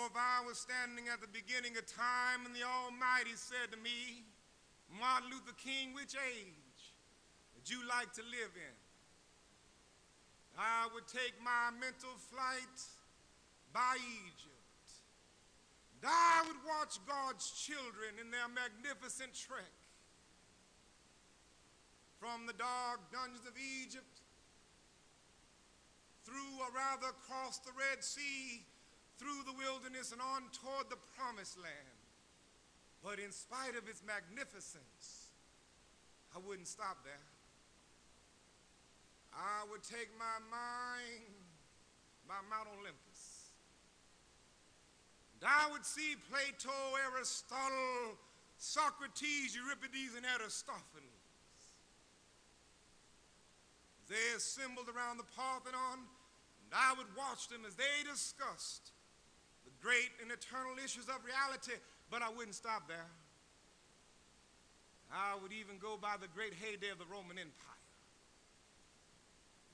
know, if I was standing at the beginning of time and the Almighty said to me, Martin Luther King, which age would you like to live in? I would take my mental flight by Egypt. And I would watch God's children in their magnificent trek from the dark dungeons of Egypt through, or rather across the Red Sea, through the wilderness and on toward the promised land. But in spite of its magnificence, I wouldn't stop there. I would take my mind by Mount Olympus. And I would see Plato, Aristotle, Socrates, Euripides, and Aristophanes. They assembled around the Parthenon, and I would watch them as they discussed the great and eternal issues of reality, but I wouldn't stop there. I would even go by the great heyday of the Roman Empire.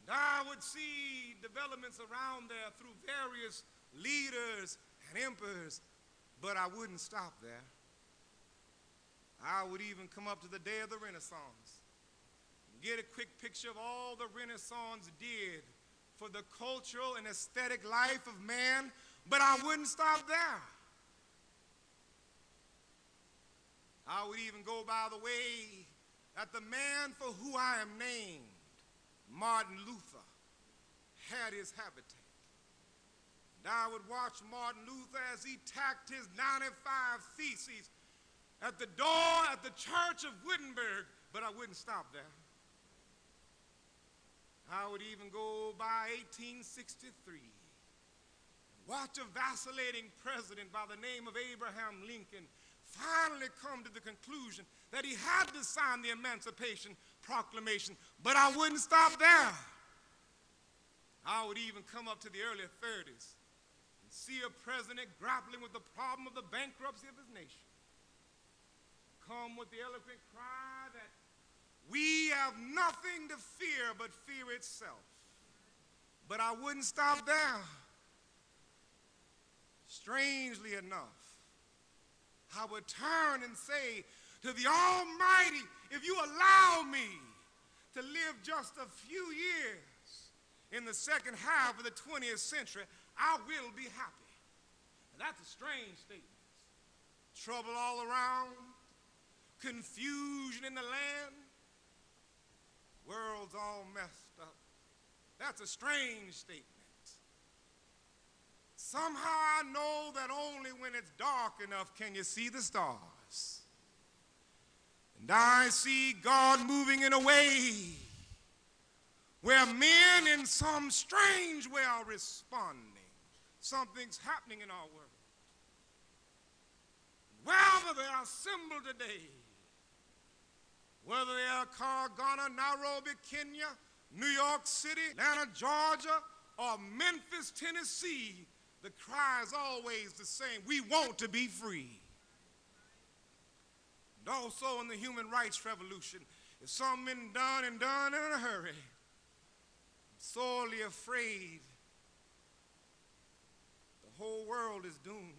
And I would see developments around there through various leaders and emperors, but I wouldn't stop there. I would even come up to the day of the Renaissance and get a quick picture of all the Renaissance did for the cultural and aesthetic life of man, but I wouldn't stop there. I would even go by the way that the man for who I am named, Martin Luther, had his habitat. And I would watch Martin Luther as he tacked his 95 Theses at the door at the Church of Wittenberg, but I wouldn't stop there. I would even go by 1863 and watch a vacillating president by the name of Abraham Lincoln finally come to the conclusion that he had to sign the Emancipation Proclamation, but I wouldn't stop there. I would even come up to the early 30s and see a president grappling with the problem of the bankruptcy of his nation, come with the eloquent cry that we have nothing to fear but fear itself. But I wouldn't stop there. Strangely enough, I would turn and say to the Almighty, if you allow me to live just a few years in the second half of the 20th century, I will be happy. And that's a strange statement. Trouble all around, confusion in the land, world's all messed up. That's a strange statement. Somehow I know that only when it's dark enough can you see the stars. And I see God moving in a way where men in some strange way are responding. Something's happening in our world. Wherever they are assembled today, whether they are Ghana, Nairobi, Kenya, New York City, Atlanta, Georgia, or Memphis, Tennessee, the cry is always the same. We want to be free. And also in the human rights revolution, if something been done and done in a hurry, I'm sorely afraid the whole world is doomed.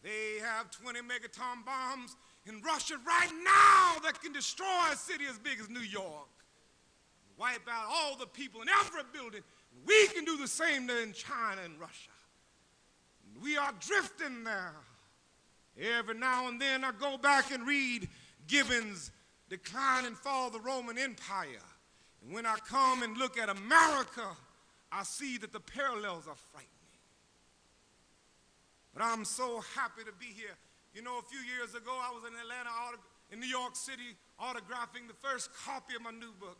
They have 20 megaton bombs in Russia right now that can destroy a city as big as New York, wipe out all the people in every building. We can do the same in China and Russia. We are drifting there. Every now and then I go back and read Gibbon's Decline and Fall of the Roman Empire. And when I come and look at America, I see that the parallels are frightening. But I'm so happy to be here. You know, a few years ago, I was in Atlanta, in New York City, autographing the first copy of my new book.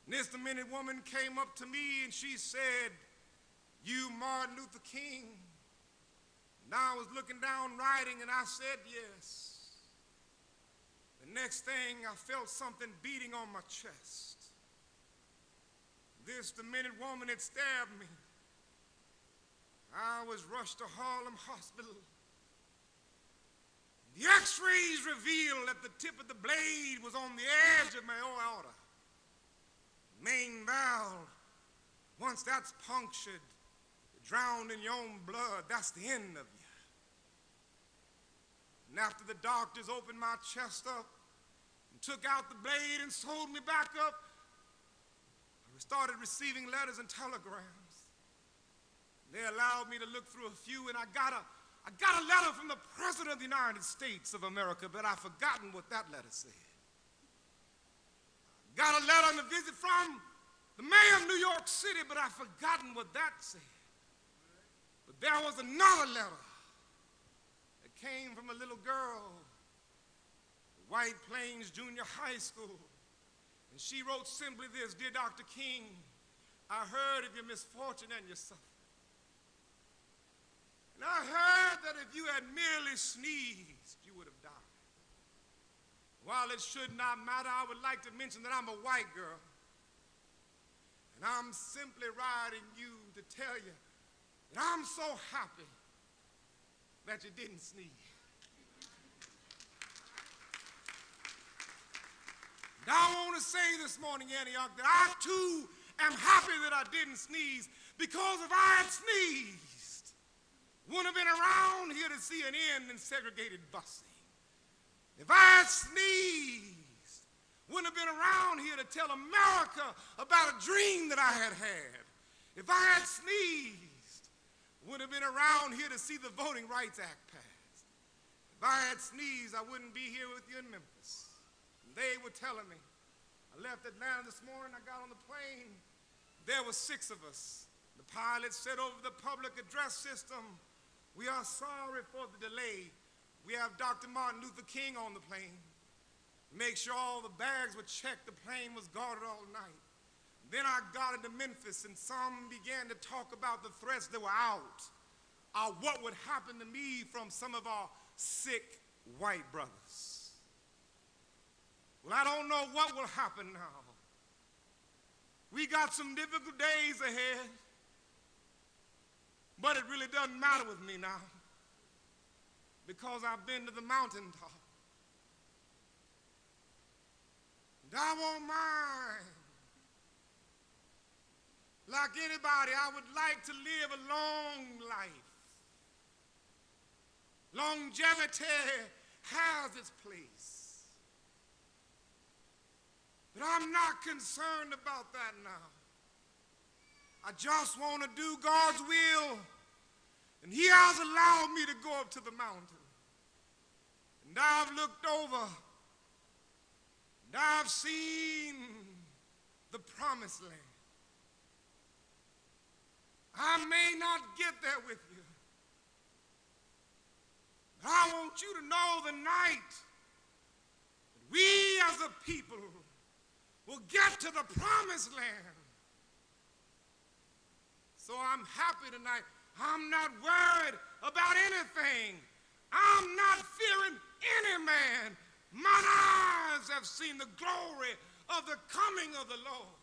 And this minute woman came up to me and she said, "You Martin Luther King?" And I was looking down writing and I said, "Yes." The next thing, I felt something beating on my chest. This minute woman had stabbed me. I was rushed to Harlem Hospital. The x-rays revealed that the tip of the blade was on the edge of my aorta. Main valve, once that's punctured, the drowned in your own blood, that's the end of you. And after the doctors opened my chest up and took out the blade and sewed me back up, I started receiving letters and telegrams. They allowed me to look through a few, and I got a letter from the President of the United States of America, but I've forgotten what that letter said. Got a letter and a visit from the mayor of New York City, but I've forgotten what that said. But there was another letter that came from a little girl at White Plains Junior High School. And she wrote simply this: "Dear Dr. King, I heard of your misfortune and your suffering. And I heard that if you had merely sneezed, you would have died. While it should not matter, I would like to mention that I'm a white girl. And I'm simply writing you to tell you that I'm so happy that you didn't sneeze." And I want to say this morning, Antioch, that I too am happy that I didn't sneeze, because if I had sneezed, wouldn't have been around here to see an end in segregated busing. If I had sneezed, wouldn't have been around here to tell America about a dream that I had had. If I had sneezed, wouldn't have been around here to see the Voting Rights Act passed. If I had sneezed, I wouldn't be here with you in Memphis. And they were telling me. I left Atlanta this morning, I got on the plane. There were 6 of us. The pilot said over the public address system, "We are sorry for the delay. We have Dr. Martin Luther King on the plane. Make sure all the bags were checked. The plane was guarded all night." Then I got into Memphis, and some began to talk about the threats that were out, or what would happen to me from some of our sick white brothers. Well, I don't know what will happen now. We got some difficult days ahead, but it really doesn't matter with me now, because I've been to the mountaintop. And I won't mind. Like anybody, I would like to live a long life. Longevity has its place. But I'm not concerned about that now. I just want to do God's will. And He has allowed me to go up to the mountain. And I've looked over. And I've seen the promised land. I may not get there with you. But I want you to know the night that we as a people will get to the promised land. So I'm happy tonight. I'm not worried about anything. I'm not fearing any man. Mine eyes have seen the glory of the coming of the Lord.